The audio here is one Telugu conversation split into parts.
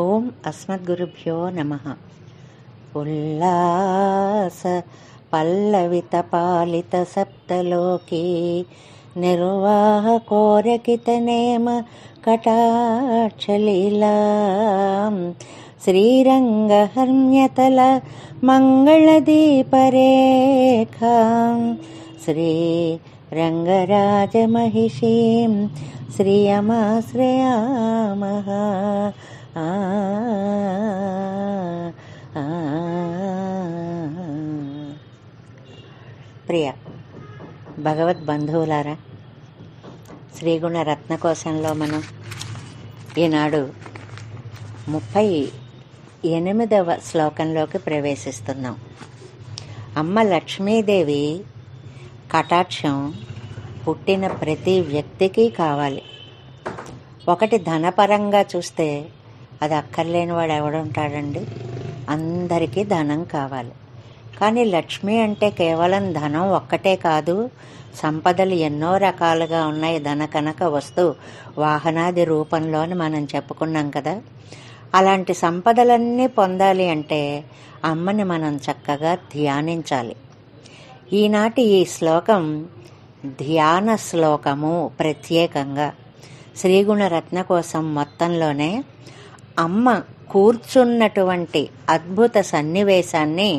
ఓం అస్మద్గురుభ్యో నమః. ఉల్లాస పల్లవిత పాలిత సప్తలోకి నిర్వాహ కోరకిత నేమ కటాక్షలీలా శ్రీరంగహర్మ్యతల మంగళదీపరేఖాం శ్రీరంగరాజమహిషీం శ్రియమాశ్రయామః. ప్రియ భగవద్బంధువులారా, శ్రీగుణ రత్నకోశంలో మనం ఈనాడు 38వ శ్లోకంలోకి ప్రవేశిస్తున్నాం. అమ్మ లక్ష్మీదేవి కటాక్షం పుట్టిన ప్రతి వ్యక్తికి కావాలి. ఒకటి ధనపరంగా చూస్తే అది అక్కర్లేని వాడు ఎవడుంటాడండి? అందరికీ ధనం కావాలి. కానీ లక్ష్మి అంటే కేవలం ధనం ఒక్కటే కాదు, సంపదలు ఎన్నో రకాలుగా ఉన్నాయి. ధన కనక వస్తు వాహనాది రూపంలోని మనం చెప్పుకున్నాం కదా. అలాంటి సంపదలన్నీ పొందాలి అంటే అమ్మని మనం చక్కగా ధ్యానించాలి. ఈనాటి ఈ శ్లోకం ధ్యాన శ్లోకము. ప్రత్యేకంగా శ్రీగుణ రత్నకోశం మొత్తంలోనే అమ్మ కూర్చున్నటువంటి అద్భుత సన్నివేశాన్ని,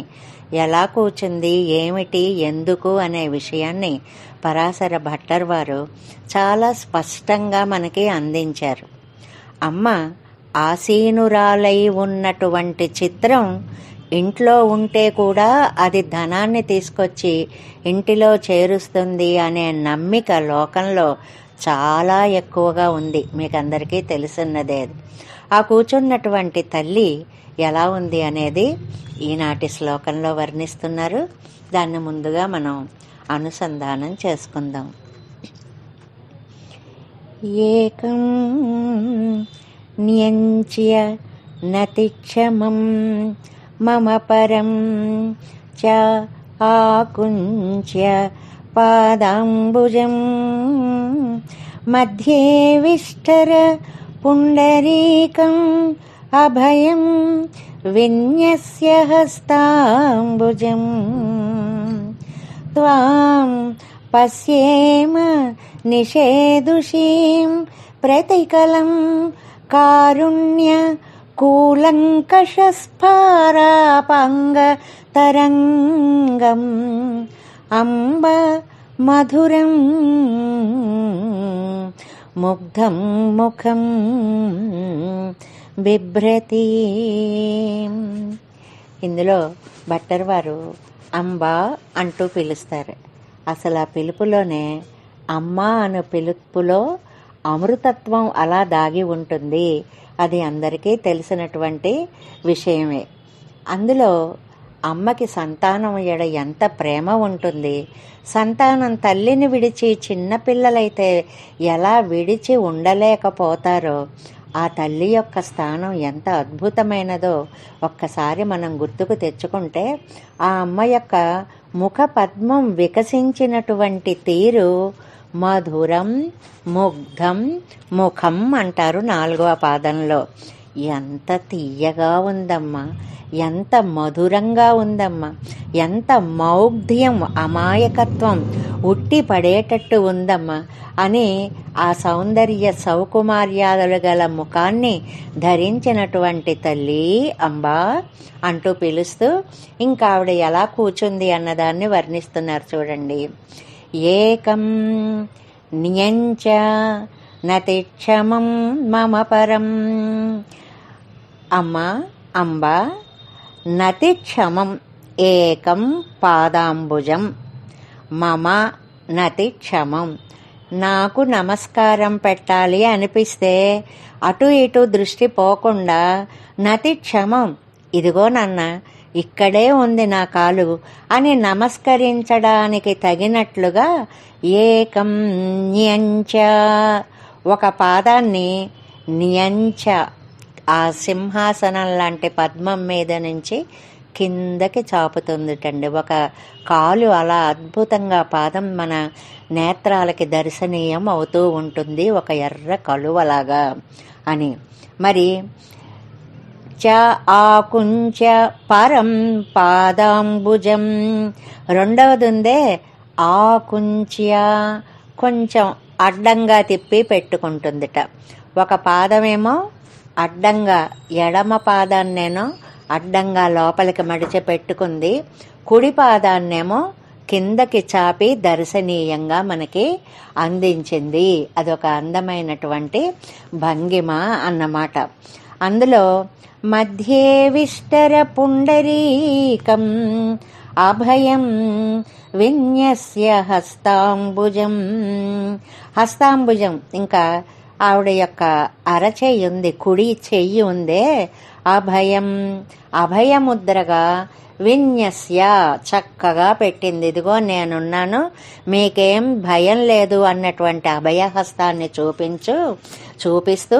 ఎలా కూర్చుంది, ఏమిటి, ఎందుకు అనే విషయాన్ని పరాశర భట్టర్ వారు చాలా స్పష్టంగా మనకి అందించారు. అమ్మ ఆసీనురాలై ఉన్నటువంటి చిత్రం ఇంట్లో ఉంటే కూడా అది ధనాన్ని తీసుకొచ్చి ఇంటిలో చేరుస్తుంది అనే నమ్మిక లోకంలో చాలా ఎక్కువగా ఉంది. మీకు అందరికీ తెలిసినదే. ఆ కూర్చున్నటువంటి తల్లి ఎలా ఉంది అనేది ఈనాటి శ్లోకంలో వర్ణిస్తున్నారు. దాన్ని ముందుగా మనం అనుసంధానం చేసుకుందాం. ఏకం న్యంచ్య నతిక్షమం మమ పరం చ ఆకుంచ్య పాదాంబుజం మధ్యే విష్ఠర పుండరీకం అభయం విన్యస్య హస్తాంబుజం త్వాం పశ్యేమ నిషేదుషీం ప్రతికలం కారుణ్య కూలంకషస్ఫారాపాంగ తరంగం అంబ మధురం ముగ్ధం ముఖం బిభ్రతి. ఇందులో భట్టర్ వారు అంబా అంటూ పిలుస్తారు. అసలు ఆ పిలుపులోనే అమ్మ అనే పిలుపులో అమృతత్వం అలా దాగి ఉంటుంది. అది అందరికీ తెలిసినటువంటి విషయమే. అందులో అమ్మకి సంతానం ఎడ ఎంత ప్రేమ ఉంటుంది. సంతానం తల్లిని విడిచి చిన్నపిల్లలైతే ఎలా విడిచి ఉండలేకపోతారో, ఆ తల్లి యొక్క స్థానం ఎంత అద్భుతమైనదో ఒక్కసారి మనం గుర్తుకు తెచ్చుకుంటే, ఆ అమ్మ యొక్క ముఖ పద్మం వికసించినటువంటి తీరు మధురం ముగ్ధం ముఖం అంటారు 4వ పాదంలో. ఎంత తీయగా ఉందమ్మా, ఎంత మధురంగా ఉందమ్మా, ఎంత మౌగ్ధ్యం, అమాయకత్వం ఉట్టి పడేటట్టు ఉందమ్మా అని ఆ సౌందర్య సౌకుమార్యాదులు గల ముఖాన్ని ధరించినటువంటి తల్లి అంబా అంటూ పిలుస్తూ ఇంకా ఆవిడ ఎలా కూర్చుంది అన్నదాన్ని వర్ణిస్తున్నారు. చూడండి. ఏకం న్యంచ నతిక్షమం మమ పరం. అమ్మ అంబ నతిక్షమం ఏకం పాదాంబుజం మమ నతిక్షమం. నాకు నమస్కారం పెట్టాలి అనిపిస్తే అటు ఇటు దృష్టి పోకుండా నతిక్షమం, ఇదిగో నాన్న ఇక్కడే ఉంది నా కాలు అని నమస్కరించడానికి తగినట్లుగా ఏకం న్యంచ, ఒక పాదాన్ని న్యంచ ఆ సింహాసనం లాంటి పద్మం మీద నుంచి కిందకి చాపుతుందిటండి. ఒక కాలు అలా అద్భుతంగా పాదం మన నేత్రాలకి దర్శనీయం అవుతూ ఉంటుంది, ఒక ఎర్ర కలువలాగా అని. మరి ఆకుంచ పరం పాదాంబుజం. రెండవది ఉందే ఆకుంచ్య, కొంచెం అడ్డంగా తిప్పి పెట్టుకుంటుందిట. ఒక పాదమేమో అడ్డంగా, ఎడమ పాదాన్నేమో అడ్డంగా లోపలికి మడిచి పెట్టుకుంది, కుడి పాదాన్నేమో కిందకి చాపి దర్శనీయంగా మనకి అందించింది. అదొక అందమైనటువంటి భంగిమ అన్నమాట. అందులో మధ్యే విష్టర పుండరీకం అభయం విన్యస్య హస్తాంబుజం. హస్తాంబుజం ఇంకా ఆవిడ యొక్క అరచెయ్యి ఉంది, కుడి చెయ్యి ఉందే, అభయం అభయముద్రగా విన్యస్య చక్కగా పెట్టింది. ఇదిగో నేనున్నాను, మీకేం భయం లేదు అన్నటువంటి అభయహస్తాన్ని చూపిస్తూ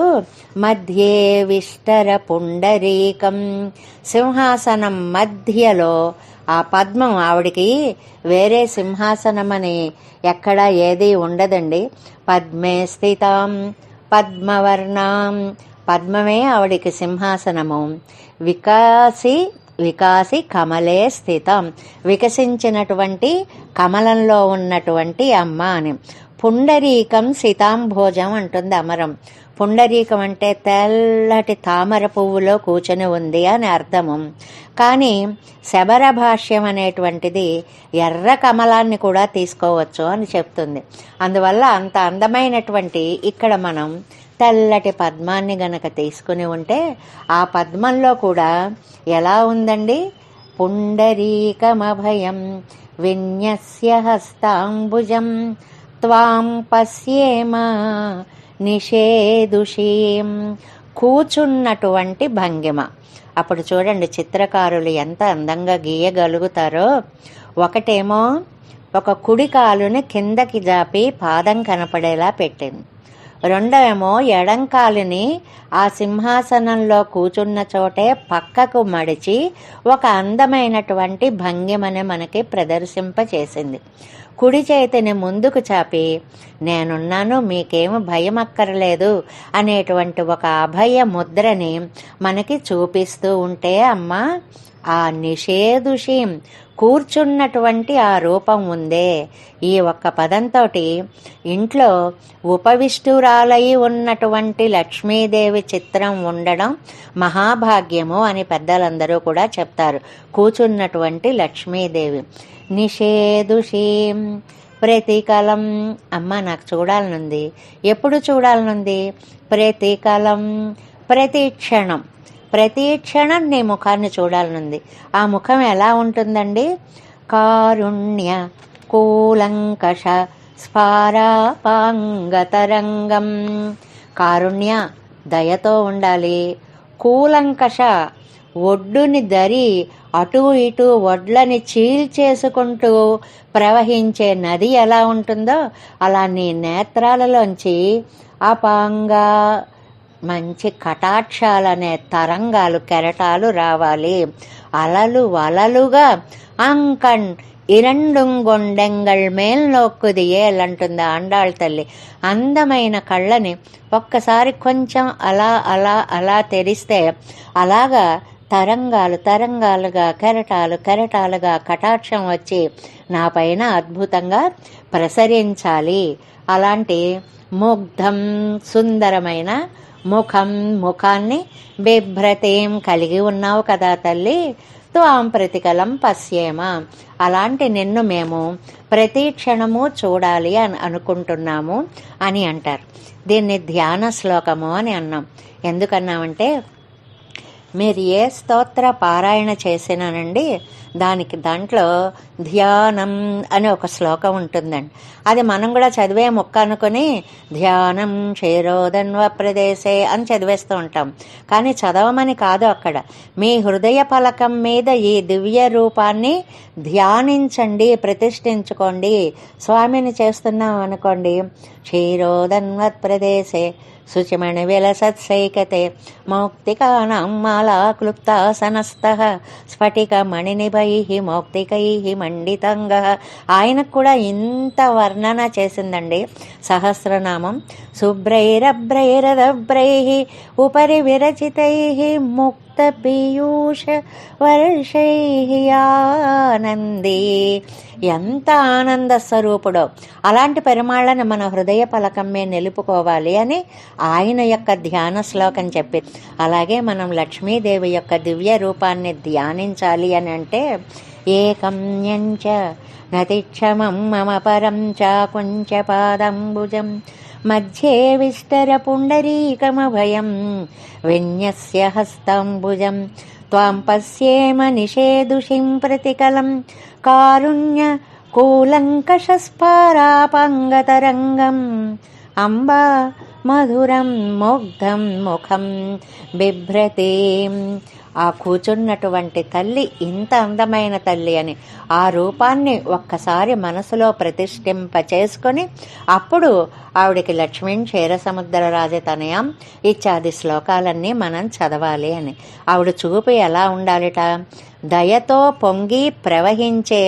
మధ్యే విష్టర పుండరీకం, సింహాసనం మధ్యలో ఆ పద్మం, ఆవిడికి వేరే సింహాసనం అని ఎక్కడా ఏదీ ఉండదండి. పద్మే స్థితాం పద్మవర్ణాం, పద్మమే ఆవిడికి సింహాసనము. వికాసి కమలే స్థితం, వికసించినటువంటి కమలంలో ఉన్నటువంటి అమ్మ అని. పుండరీకం సీతాంభోజం అంటుంది అమరం. పుండరీకం అంటే తెల్లటి తామర పువ్వులో కూర్చొని ఉంది అని అర్థము. కానీ శబర భాష్యం అనేటువంటిది ఎర్ర కమలాన్ని కూడా తీసుకోవచ్చు అని చెప్తుంది. అందువల్ల అంత అందమైనటువంటి ఇక్కడ మనం తెల్లటి పద్మాన్ని గనక తీసుకుని ఉంటే ఆ పద్మంలో కూడా ఎలా ఉందండి, పుండరీకమభయం విన్యస్య హస్తాంబుజం త్వాం పశ్యేమ నిషేదుషీం, కూచున్నటువంటి భంగిమ. అప్పుడు చూడండి చిత్రకారులు ఎంత అందంగా గీయగలుగుతారో. ఒకటేమో ఒక కుడి కాలుని కిందకి జాపి పాదం కనపడేలా పెట్టింది. రెండవేమో ఎడంకాలుని ఆ సింహాసనంలో కూచున్న చోటే పక్కకు మడిచి ఒక అందమైనటువంటి భంగిమని మనకి ప్రదర్శింపచేసింది. కుడి చేతిని ముందుకు చాపి నేనున్నాను, మీకేమి భయం అక్కర్లేదు అనేటువంటి ఒక అభయ ముద్రని మనకి చూపిస్తూ ఉంటే అమ్మ ఆ నిషేదుషీం, కూర్చున్నటువంటి ఆ రూపం ఉందే, ఈ ఒక్క పదంతో ఇంట్లో ఉపవిష్టురాలై ఉన్నటువంటి లక్ష్మీదేవి చిత్రం ఉండడం మహాభాగ్యము అని పెద్దలందరూ కూడా చెప్తారు. కూర్చున్నటువంటి లక్ష్మీదేవి. నిషేదుషీం ప్రతికలం, అమ్మ నాకు చూడాలనుంది. ఎప్పుడు చూడాలనుంది? ప్రతికలం, ప్రతిక్షణం. ప్రతి క్షణం నీ ముఖాన్ని చూడాలనుంది. ఆ ముఖం ఎలా ఉంటుందండి? కారుణ్య కూలంకష స్ఫారాపాంగతరంగం. కారుణ్య దయతో ఉండాలి. కూలంకష ఒడ్డుని దరి అటు ఇటు ఒడ్లని చీల్చేసుకుంటూ ప్రవహించే నది ఎలా ఉంటుందో అలా నీ నేత్రాలలోంచి అపాంగా మంచి కటాక్షాలనే తరంగాలు, కెరటాలు రావాలి. అలలు అలలుగా అంకణ్ ఇరండుంగొండెంగళ్ మేల్ నోక్కుది ఏలంటుంది ఆండాళ్ తల్లి. అందమైన కళ్ళని ఒక్కసారి కొంచెం అలా అలా అలా తెరిస్తే అలాగా తరంగాలు తరంగాలుగా, కెరటాలు కెరటాలుగా కటాక్షం వచ్చి నా పైన అద్భుతంగా ప్రసరించాలి. అలాంటి ముగ్ధం సుందరమైన ముఖాన్ని బిభ్రతేం కలిగి ఉన్నావు కదా తల్లి. త్వాం ప్రతికలం పశ్యేమ, అలాంటి నిన్ను మేము ప్రతి క్షణము చూడాలి అని అనుకుంటున్నాము అని అంటారు. దీన్ని ధ్యాన శ్లోకము అని అన్నాం. ఎందుకన్నామంటే మీరు ఏ స్తోత్ర పారాయణ చేసినానండి దాంట్లో ధ్యానం అని ఒక శ్లోకం ఉంటుందండి. అది మనం కూడా చదివే మొక్క అనుకుని ధ్యానం క్షీరోదన్వ ప్రదేశే అని చదివేస్తూ ఉంటాం. కానీ చదవమని కాదు, అక్కడ మీ హృదయ ఫలకం మీద ఈ దివ్య రూపాన్ని ధ్యానించండి, ప్రతిష్ఠించుకోండి. స్వామిని చేస్తున్నాం అనుకోండి, క్షీరోదన్వ ప్రదేశే శుచిమణి విలసత్సైకతే మౌక్తికానాం మాలాక్లుప్తాసనస్థః స్ఫటికమణినిభైః మౌక్తికైః మండితంగః. ఆయనకు కూడా ఇంత వర్ణన చేసిందండి సహస్రనామం. శుభ్రైరభ్రైరదభ్రైః ఉపరి విరచితైః ముక్తపీయూష వర్షైః ఆనందే. ఎంత ఆనంద స్వరూపుడో. అలాంటి పరిమాళ్ళని మన హృదయ పలకం మీద నిలుపుకోవాలి అని ఆయన యొక్క ధ్యాన శ్లోకం చెప్పి, అలాగే మనం లక్ష్మీదేవి యొక్క దివ్య రూపాన్ని ధ్యానించాలి అని అంటే ఏకం యంచ నతిక్షమం మమ పరం చాకుంచ పాదంబుజం మధ్యే విష్టర పుండరీకమభయం విన్యస్య హస్తంబుజం త్వాం పశ్యేమ నిషేదుషిం ప్రతికలం కారుణ్య కూలంకషస్పారాపంగతరంగం అంబా మధురం ముగ్ధం ముఖం బిభ్రతే. ఆ కూర్చున్నటువంటి తల్లి ఇంత అందమైన తల్లి అని ఆ రూపాన్ని ఒక్కసారి మనసులో ప్రతిష్ఠింప చేసుకొని అప్పుడు ఆవిడికి లక్ష్మీ క్షీరసముద్ర రాజతనయం ఇత్యాది శ్లోకాలన్నీ మనం చదవాలి అని. ఆవిడ చూపు ఎలా ఉండాలిట? దయతో పొంగి ప్రవహించే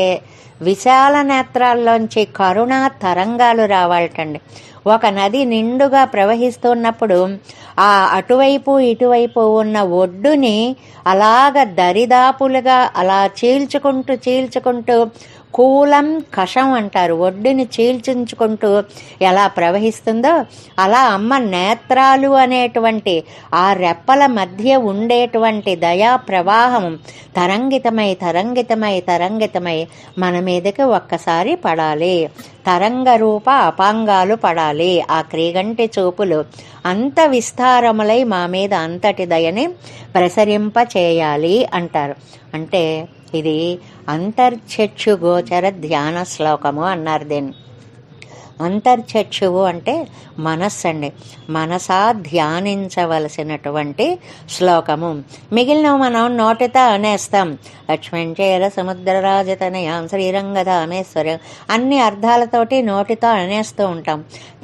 విశాల నేత్రాల్లోంచి కరుణా తరంగాలు రావాలటండి. ఒక నది నిండుగా ప్రవహిస్తున్నప్పుడు ఆ అటువైపు ఇటువైపు ఉన్న ఒడ్డుని అలాగ దరిదాపులుగా అలా చీల్చుకుంటూ కూలం కషం అంటారు, ఒడ్డుని చీల్చుకుంటూ ఎలా ప్రవహిస్తుందో అలా అమ్మ నేత్రాలు అనేటువంటి ఆ రెప్పల మధ్య ఉండేటువంటి దయా ప్రవాహం తరంగితమై మన మీదకి ఒక్కసారి పడాలి. తరంగ రూప అపాంగాలు పడాలి. ఆ క్రీగంటి చూపులు అంత విస్తారములై మా మీద అంతటి దయని ప్రసరింప చేయాలి అంటారు. అంటే ఇది అంతర్చక్షు గోచర ధ్యాన శ్లోకము అన్నారు దీన్ని. అంతర్చక్షువు అంటే మనస్సు అండి. మనసా ధ్యానించవలసినటువంటి శ్లోకము. మిగిలినవి మనం నోటితో అనేస్తాం. లక్ష్మీంచేర సముద్రరాజతనయాం శ్రీరంగధామేశ్వరం అన్ని అర్థాలతోటి నోటితో అనేస్తూ ఉంటాం.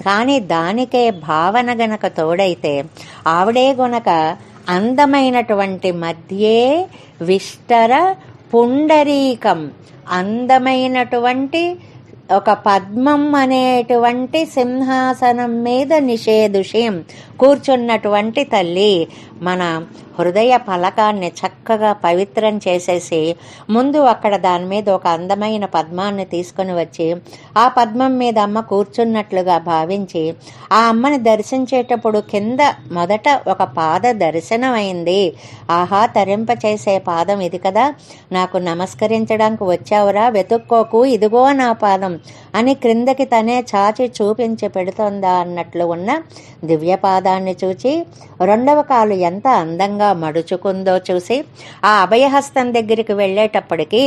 కానీ దానికే భావన గనక తోడైతే ఆవిడే గనక అందమైనటువంటి మధ్యే విష్టర పుండరీకం, అందమైనటువంటి ఒక పద్మం అనేటువంటి సింహాసనం మీద నిషేధుషం కూర్చున్నటువంటి తల్లి మన హృదయ ఫలకాన్ని చక్కగా పవిత్రం చేసేసి ముందు అక్కడ దాని మీద ఒక అందమైన పద్మాన్ని తీసుకొని వచ్చి ఆ పద్మం మీద అమ్మ కూర్చున్నట్లుగా భావించి ఆ అమ్మని దర్శించేటప్పుడు కింద మొదట ఒక పాద దర్శనం అయింది. ఆహా, తరింప చేసే పాదం ఇది కదా, నాకు నమస్కరించడానికి వచ్చావురా, వెతుక్కోకు, ఇదిగో నా పాదం అని క్రిందకి తనే చాచి చూపించి పెడుతోందా అన్నట్లు ఉన్న దివ్యపాదాన్ని చూచి రెండవ కాలు ఎంత అందంగా మడుచుకుందో చూసి ఆ అభయహస్తం దగ్గరికి వెళ్ళేటప్పటికి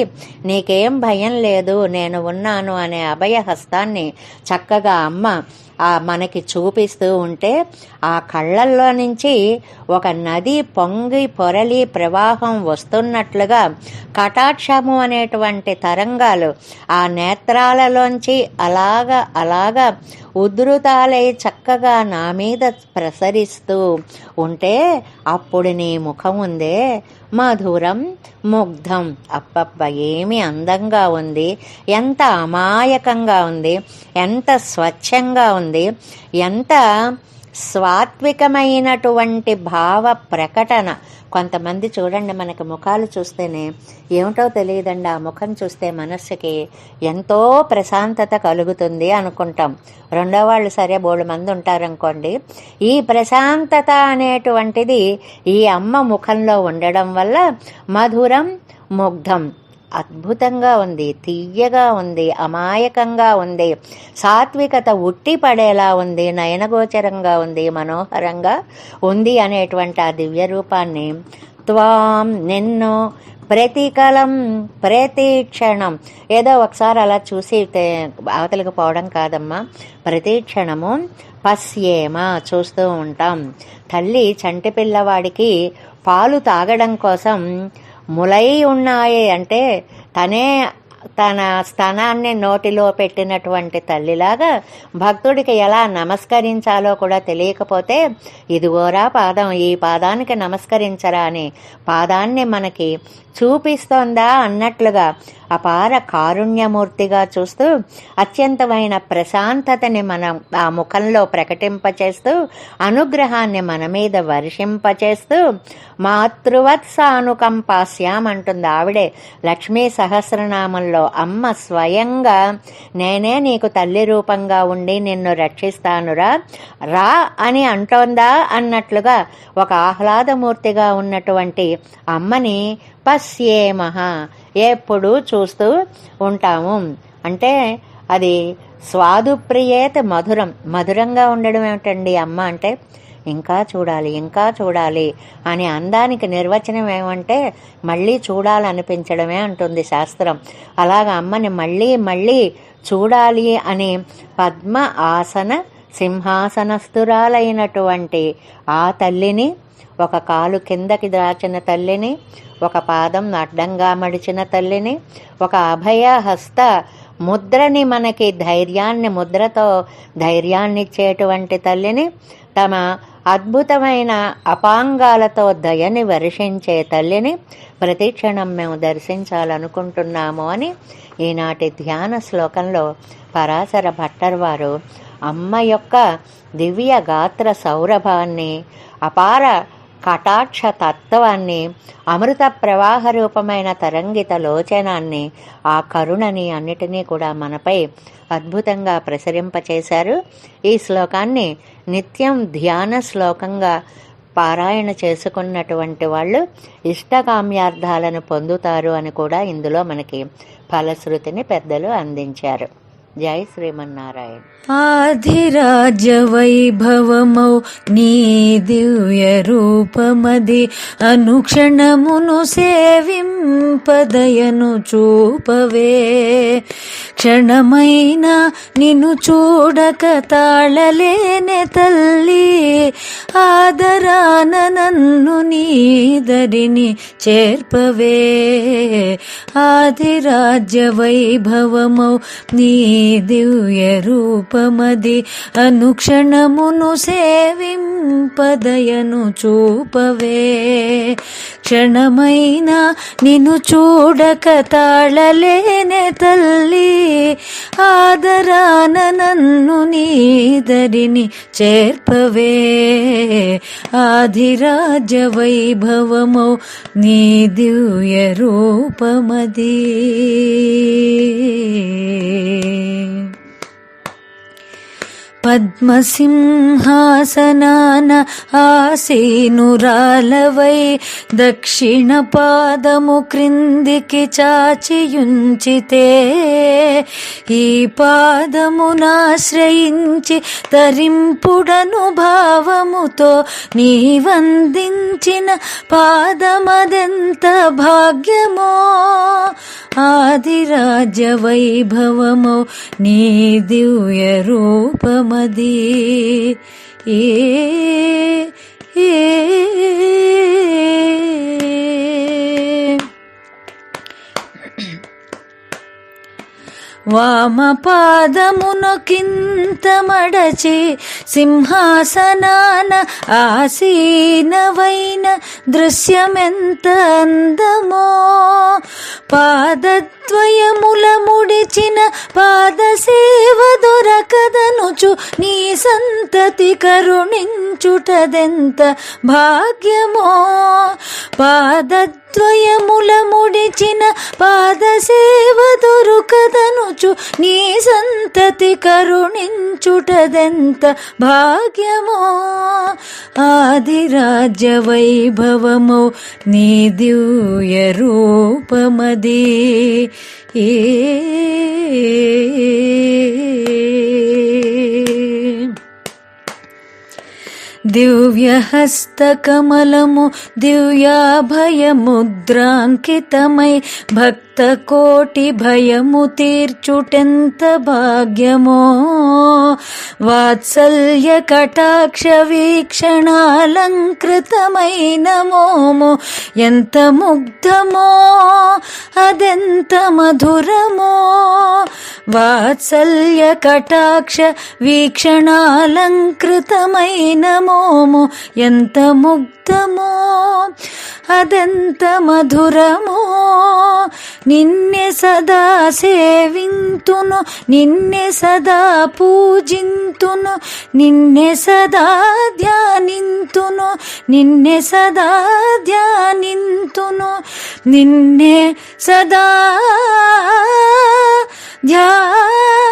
నీకేం భయం లేదు, నేను ఉన్నాను అనే అభయహస్తాన్ని చక్కగా అమ్మ మనకి చూపిస్తూ ఉంటే ఆ కళ్ళల్లో నుంచి ఒక నది పొంగి పొరలి ప్రవాహం వస్తున్నట్లుగా కటాక్షము అనేటువంటి తరంగాలు ఆ నేత్రాలలోంచి అలాగా ఉధృతాలై చక్కగా నా మీద ప్రసరిస్తూ ఉంటే అప్పుడు నీ ముఖం ఉందే మధురం ముగ్ధం. అప్పబ్బ ఏమి అందంగా ఉంది, ఎంత అమాయకంగా ఉంది, ఎంత స్వచ్ఛంగా ఉంది, ఎంత సాత్వికమైనటువంటి భావ ప్రకటన. కొంతమంది చూడండి, మనకి ముఖాలు చూస్తేనే ఏమిటో తెలియదండి, ఆ ముఖం చూస్తే మనస్సుకి ఎంతో ప్రశాంతత కలుగుతుంది అనుకుంటాం. రెండో వాళ్ళు సరే బోళ్ళు మంది ఉంటారనుకోండి, ఈ ప్రశాంతత అనేటువంటిది ఈ అమ్మ ముఖంలో ఉండడం వల్ల మధురం ముగ్ధం అద్భుతంగా ఉంది, తీయగా ఉంది, అమాయకంగా ఉంది, సాత్వికత ఉట్టి పడేలా ఉంది, నయనగోచరంగా ఉంది, మనోహరంగా ఉంది అనేటువంటి ఆ దివ్య రూపాన్ని త్వాం నిన్ను ప్రతికలం ప్రతిక్షణం, ఏదో ఒకసారి అలా చూసి అవతలికి పోవడం కాదమ్మా, ప్రతిక్షణము పశ్యేమ చూస్తూ ఉంటాం. తల్లి చంటి పిల్లవాడికి పాలు తాగడం కోసం ములై ఉన్నాయి అంటే తనే తన స్తనాన్ని నోటిలో పెట్టినటువంటి తల్లిలాగా భక్తుడికి ఎలా నమస్కరించాలో కూడా తెలియకపోతే ఇదిగోరా పాదం, ఈ పాదానికి నమస్కరించరా అని పాదాన్ని మనకి చూపిస్తోందా అన్నట్లుగా అపార కారుణ్యమూర్తిగా చూస్తూ అత్యంతమైన ప్రశాంతతని మనం ఆ ముఖంలో ప్రకటింపచేస్తూ అనుగ్రహాన్ని మన మీద వర్షింపచేస్తూ మాతృవత్సానుకంపాస్యాం అంటుంది ఆవిడే లక్ష్మీ సహస్రనామంలో. అమ్మ స్వయంగా నేనే నీకు తల్లి రూపంగా ఉండి నిన్ను రక్షిస్తానురా రా అని అంటోందా అన్నట్లుగా ఒక ఆహ్లాదమూర్తిగా ఉన్నటువంటి అమ్మని పశ్యేమః ఎప్పుడూ చూస్తూ ఉంటాము. అంటే అది స్వాదుప్రియేత మధురం, మధురంగా ఉండడం ఏమిటండి అమ్మ అంటే? ఇంకా చూడాలి, ఇంకా చూడాలి అని అందానికి నిర్వచనం ఏమంటే మళ్ళీ చూడాలనిపించడమే అంటుంది శాస్త్రం. అలాగ అమ్మని మళ్ళీ మళ్ళీ చూడాలి అని పద్మ ఆసన సింహాసనస్థురాలైనటువంటి ఆ తల్లిని, ఒక కాలు కిందకి దాచిన తల్లిని, ఒక పాదం అడ్డంగా మడిచిన తల్లిని, ఒక అభయహస్త ముద్రని మనకి ధైర్యాన్ని, ముద్రతో ధైర్యాన్నిచ్చేటువంటి తల్లిని, తమ అద్భుతమైన అపాంగాలతో దయని వర్షించే తల్లిని ప్రతి క్షణం మేము దర్శించాలనుకుంటున్నాము అని ఈనాటి ధ్యాన శ్లోకంలో పరాశర భట్టర్ వారు అమ్మ యొక్క దివ్య గాత్ర సౌరభాన్ని, అపార కటాక్ష తత్వాన్ని, అమృత ప్రవాహ రూపమైన తరంగిత లోచనాన్ని, ఆ కరుణని అన్నిటినీ కూడా మనపై అద్భుతంగా ప్రసరింపచేశారు. ఈ శ్లోకాన్ని నిత్యం ధ్యాన శ్లోకంగా పారాయణ చేసుకున్నటువంటి వాళ్ళు ఇష్టకామ్యార్థాలను పొందుతారు అని కూడా ఇందులో మనకి ఫలశ్రుతిని పెద్దలు అందించారు. జై శ్రీమన్నారాయణ. ఆధిరాజ్య వైభవమౌ నీ దివ్య రూపమది అనుక్షణమును సేవింపదయను చూపవే. క్షణమైన నిన్ను చూడక తాళలేనే తల్లి, ఆదరాన నన్ను నీదరిని చేర్పవే. ఆధిరాజ్య వైభవమౌ నీ దివ్య రూపమది అనుక్షణమును సేవింపదయను చూపవే. క్షణమైన నిన్ను చూడక తాళలేనే తల్లి, ఆదరాన నన్ను నీదరిని చేర్పవే. ఆధిరాజ్య వైభవమౌ నీ దివ్య రూపమది. పద్మసింహాసనాన ఆసీనురాలవై దక్షిణ పాదము క్రిందికి చాచియుంచితే, ఈ పాదమునాశ్రయించి తరింపుడను భావముతో నీవందించిన పాదమదెంత భాగ్యమో. ఆదిరాజ్య వైభవమో నీ దివ్య రూపమది. ఏ వామపాదమునొకింత మడచి సింహాసనాన ఆసీనవైన దృశ్యమెంత అందమో. పాదద్వయముల ముడిచిన పాదసేవ దొరకదనుచు నీ సంతతి కరుణించుటదెంత భాగ్యమో. పాదద్వయముల ముడిచిన పాదసేవ దొరకదనుచు నీ సంతతి కరుణించుటదెంత భాగ్యమో. ఆదిరాజ్య వైభవమో నీ దివ్య రూపమది. ఏ దివ్యహస్తకమలము దివ్యాభయముద్రాంకితమై భక్తి భక్తకోటి భయము తీర్చుటెంత భాగ్యమో వాత్సల్య కటాక్ష వీక్షణాలంకృతమైన మోము ఎంత ముగ్ధమో అదెంత మధురమో వాత్సల్య కటాక్ష వీక్షణాలంకృతమైన మోము ఎంత ముగ్ధమో అదెంత మధురమో నిన్నే సదా సేవింతును నిన్నే సదా పూజింతును నిన్నే సదా ధ్యానింతును నిన్నే సదా ధ్యానింతును నిన్నే సదా ధ్యానింతును